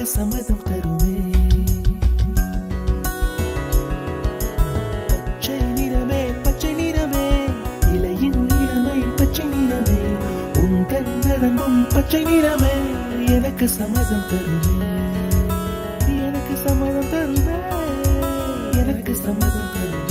எனக்கு சம்மதம் தருமே. பச்சை நிறமே பச்சை நிறமே, இலையின் நிறமை பச்சை நிறமே, உந்தன் நரம்பும் பச்சை நிறமே, எனக்கு சம்மதம் தருமே. எனக்கு சம்மதம் தருமே, எனக்கு சம்மதம் தருமே.